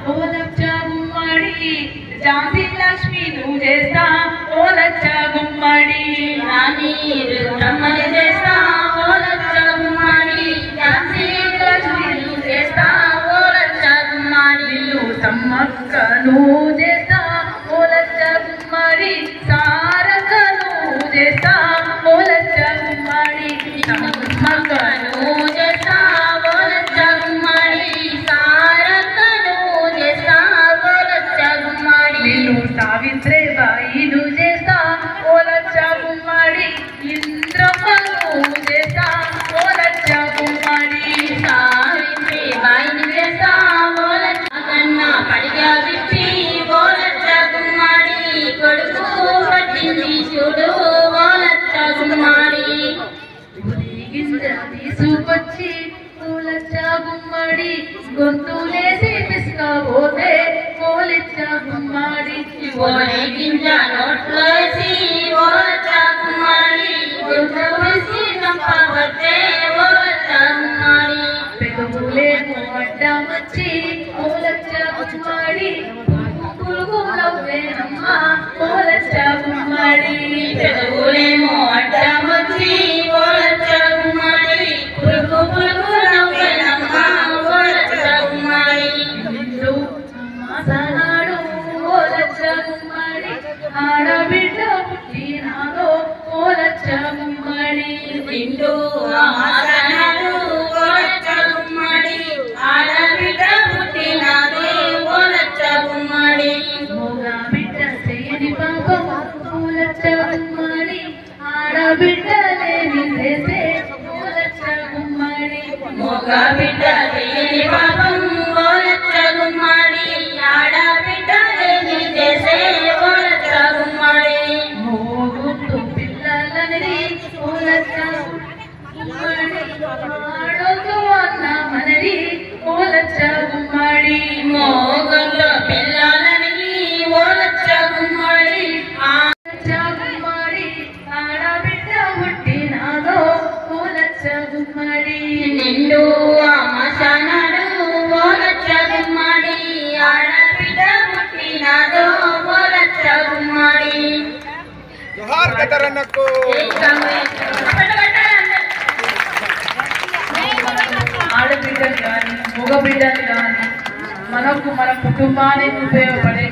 ఓ లచ్చ గుమ్మడి ఝాన్సీ లక్ష్మి నువ్వు చేస్తా ఓ లచ్చ గుమ్మడి రాణి రుద్రమ్మని చేస్తా ఓ లచ్చ గుమ్మడి ఝాన్సీ లక్ష్మి నువ్వు చేస్తా ఓ లచ్చ గుమ్మడి నిన్ను సమ్మక్క నువ్వు చేస్తా ఓ లచ్చ గుమ్మడి సారక్క నువ్వు చేస్తా ఓ లచ్చ గుమ్మడి సమ్మక్క నువ్వు చేస్తా ఓ లచ్చ గుమ్మడి సారక్క నువ్వు చేస్తా ఓ లచ్చ గుమ్మడి నిన్ను సావిత్రిబాయి నువ్వు చేస్తా ఓ లచ్చ గుమ్మడి ఇంద్రమ్మ నువ్వు చేస్తా ఓ లచ్చ గుమ్మడి సావిత్రిబాయిని చేస్తా ఓ లచ్చ కన్నా పడిగా విప్పి ఓ లచ్చ గుమ్మడి కొడుకు పట్టింది చూడు ఓ లచ్చ గుమ్మడి గింజ తీసుకొచ్చి ఓ లచ్చ గుమ్మడి గొంతులేసి పిసుకపోతే ఓ లచ్చ గుమ్మడి ఓడి గింజ నోట్లో వేసి ఓ లచ్చ గుమ్మడి గొంతు వేసి చంపవతే ఓ లచ్చ గుమ్మడి పెదవులేమో అడ్డమచ్చి ఓ లచ్చ గుమ్మడి పురుగు నవ్వేనమ్మ ఓ లచ్చ గుమ్మడి పెదవులేమో అడ్డమొచ్చి ఓ లచ్చ గుమ్మడి పురుగు పురుగు నవ్వేనమ్మ ఓ లచ్చ గుమ్మడి నిండు మాసనాడు ఓ లచ్చ గుమ్మడి ఆడబిడ్డ పుట్టినాదో ఓ లచ్చ గుమ్మడి నిండు అమాసనాడు ఓ లచ్చ గుమ్మడి ఆడబిడ్డ పుట్టినాదే ఓ లచ్చ గుమ్మడి మగ బిడ్డ చేయని పాపం ఓ లచ్చ గుమ్మడి ఆడబిడ్డ లేని చేసే ఓ లచ్చ గుమ్మడి మగ బిడ్డ లేని పాపం ఓ లచ్చ గుమ్మడి ఆడబిడ్డ లేని చేసే ఓ లచ్చ గుమ్మడి మోగుతూ పిల్లలని ఓ లచ్చ గుమ్మడి ఆడుతూ అన్న మనది ఓ లచ్చ గుమ్మడి మోగంలో పిల్లలని ఓ లచ్చ గుమ్మడి లచ్చ గుమ్మడి ఆడబిడ్డ పుట్టినాదో ఓ లచ్చ గుమ్మడి నిండు అమాసనాడు ఓ లచ్చ గుమ్మడి ఆడబిడ్డ పుట్టినాదో ఓ లచ్చ గుమ్మడి జోహార్ కదరన్నకు ఆడబిడ్డలు కానీ మగ బిడ్డలు కానీ మనకు మన కుటుంబానికి ఉపయోగపడే